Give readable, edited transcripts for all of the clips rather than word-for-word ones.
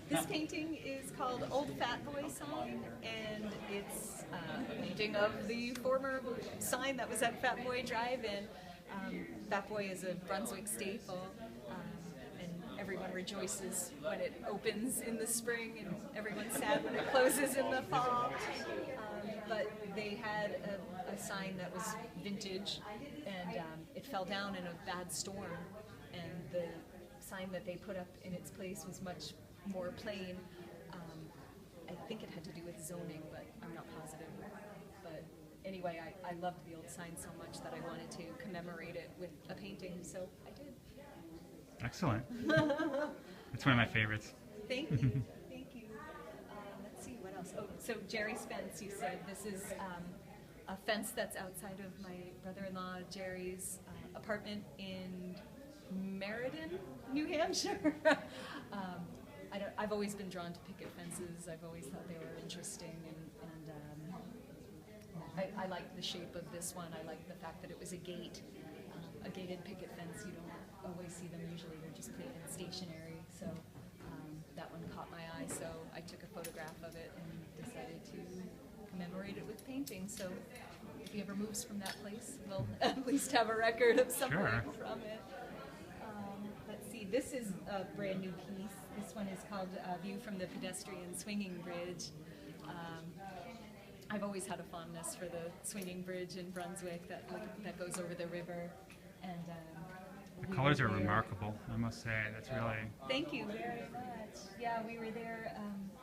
This painting is called Old Fat Boy Sign, and it's a painting of the former sign that was at Fat Boy Drive-In. Fat Boy is a Brunswick staple, and everyone rejoices when it opens in the spring, and everyone's sad when it closes in the fall. But they had a sign that was vintage, and it fell down in a bad storm, and the sign that they put up in its place was much more plain. I think it had to do with zoning, but I'm not positive. But anyway, I loved the old sign so much that I wanted to commemorate it with a painting, so I did. Excellent. It's one of my favorites. Thank you. Thank you. Let's see, what else? Oh, so Jerry's fence, you said. This is a fence that's outside of my brother-in-law Jerry's apartment in Meriden, New Hampshire. I've always been drawn to picket fences. I've always thought they were interesting, and I like the shape of this one. I like the fact that it was a gate, a gated picket fence. You don't always see them. Usually they're just put in stationary. So that one caught my eye. So I took a photograph of it and decided to commemorate it with painting. So if he ever moves from that place, we'll at least have a record of something from it. Let's see, this is a brand new piece. This one is called View from the Pedestrian Swinging Bridge. I've always had a fondness for the swinging bridge in Brunswick that goes over the river. And the colors are remarkable, I must say. That's really... Thank you very much. Yeah, we were there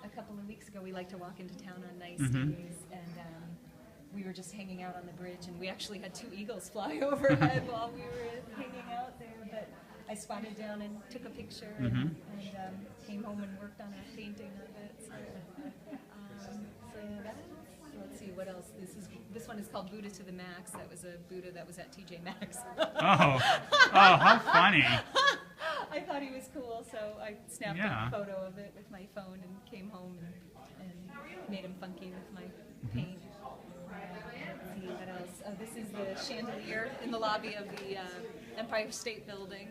a couple of weeks ago. We like to walk into town on nice days, and we were just hanging out on the bridge, and we actually had 2 eagles fly overhead while we were hanging out there. But I squatted down and took a picture and came home and worked on a painting of it. So let's see what else. This one is called Buddha to the Max. That was a Buddha that was at TJ Maxx. Oh, how funny! I thought he was cool, so I snapped a photo of it with my phone and came home and made him funky with my paint. Let's see what else. Oh, this is the chandelier in the lobby of the Empire State Building.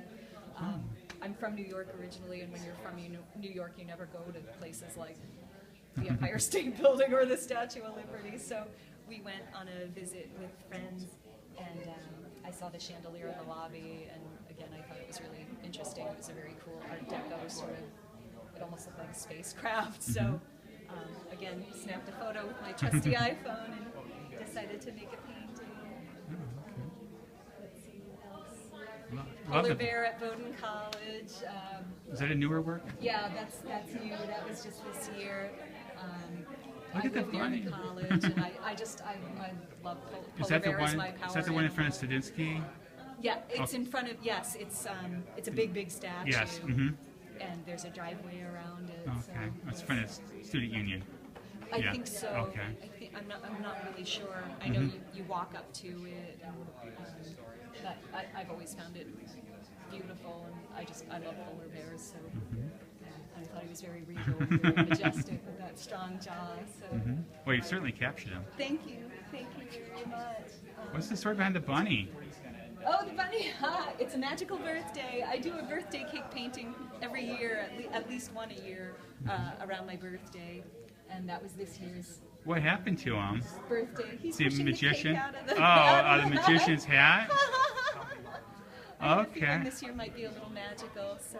I'm from New York originally, and when you're from New York, you never go to places like the Empire State Building or the Statue of Liberty. So we went on a visit with friends, and I saw the chandelier in the lobby, and again, I thought it was really interesting. It was a very cool Art Deco sort of, it almost looked like a spacecraft. So again, snapped a photo with my trusty iPhone and decided to make a painting. Polar Bear at Bowdoin College. Is that a newer work? Yeah, that's new. That was just this year. Look at the bunny. College, and I love Polar Bear as my power. Is that the one in front of Studinsky? Yeah, it's in front of. Yes, it's a big statue. Yes. And there's a driveway around it. Okay, So it's in front of Student Union. I think so. Okay. I'm not really sure. I know you walk up to it, and but I've always found it beautiful, and I love polar bears, so I thought he was very regal, very majestic with that strong jaw. So Well, you've certainly captured him. thank you very much. What's the story behind the bunny? Oh, the bunny! It's a magical birthday. I do a birthday cake painting every year, at least one a year, around my birthday, and that was this year's. What happened to him? Birthday. He's The pushing magician? the cake out of the The magician's hat? I had a Okay. feeling this year might be a little magical, so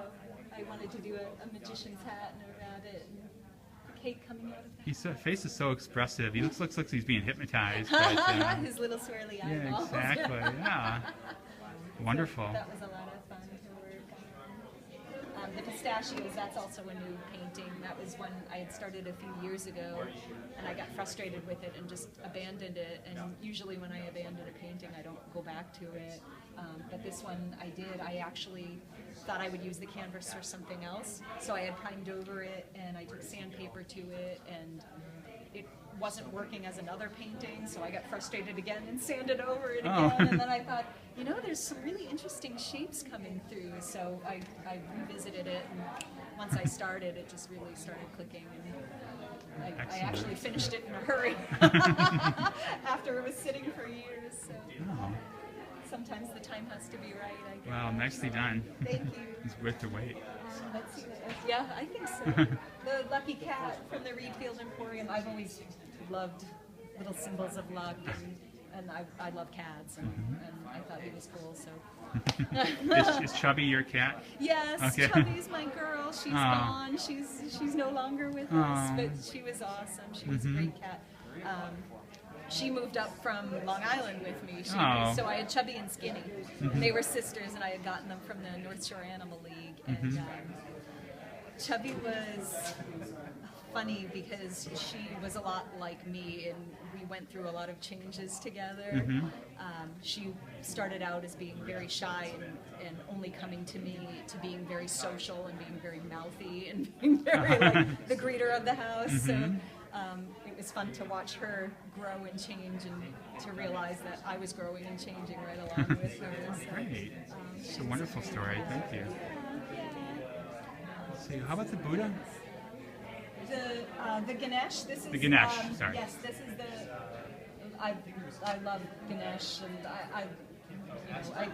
I wanted to do a magician's hat and a rabbit and the cake coming out of that. His face is so expressive. He looks like he's being hypnotized. But, His little swirly yeah, eyeballs. exactly. Yeah. Wonderful. So that was a lot of fun to work on. The pistachios, that's also a new painting. That was one I had started a few years ago, and I got frustrated with it and just abandoned it. And usually when I abandon a painting, I don't go back to it. But this one I did. I actually thought I would use the canvas for something else. So I had primed over it, and I took sandpaper to it, and it wasn't working as another painting, so I got frustrated again and sanded over it again. And then I thought, there's some really interesting shapes coming through. So I revisited it, and once I started, it just really started clicking. And I actually finished it in a hurry after it was sitting for years. So. sometimes the time has to be right, I guess. Well, nicely done. Thank you. It's worth the wait. Let's see. Yeah, I think so. The lucky cat from the Reed Field Emporium. I've always loved little symbols of luck, and I love cats, and I thought he was cool. So. Is Chubby your cat? Yes, Okay. Chubby's my girl. She's gone. She's no longer with us, but she was awesome. She was a great cat. She moved up from Long Island with me. So I had Chubby and Skinny. And they were sisters, and I had gotten them from the North Shore Animal League. And Chubby was funny because she was a lot like me, and we went through a lot of changes together. She started out as being very shy and only coming to me, to being very social and being very mouthy and being very like the greeter of the house. So it was fun to watch her grow and change, and to realize that I was growing and changing right along with her. So, Great. It's a wonderful story. Thank you. Let's see. How about the Buddha? The Ganesh. This is The Ganesh, sorry. Yes, this is the. I love Ganesh, and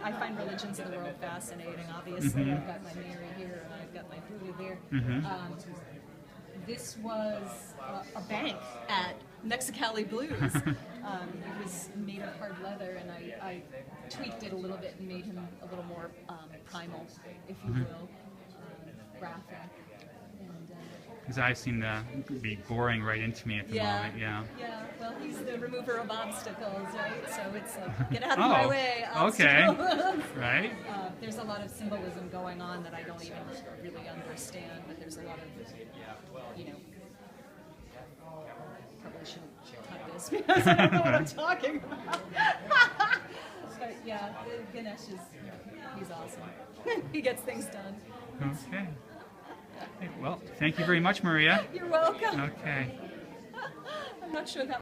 I find religions of the world fascinating. Obviously, I've got my Mary here, and I've got my Buddha there. This was a bank at Mexicali Blues. It was made of hard leather, and I tweaked it a little bit and made him a little more primal, if you will, graphic. Because I seem to be boring right into me at the moment. Yeah. Yeah. Well, he's the remover of obstacles, right? So it's like, get out of my way. Okay. Obstacles. Right. There's a lot of symbolism going on that I don't even really understand, but there's a lot of, you know, probably shouldn't cut this because I don't know what I'm talking about. But yeah, Ganesh he's awesome. He gets things done. Okay. Well, thank you very much, Maria. You're welcome. Okay. I'm not sure that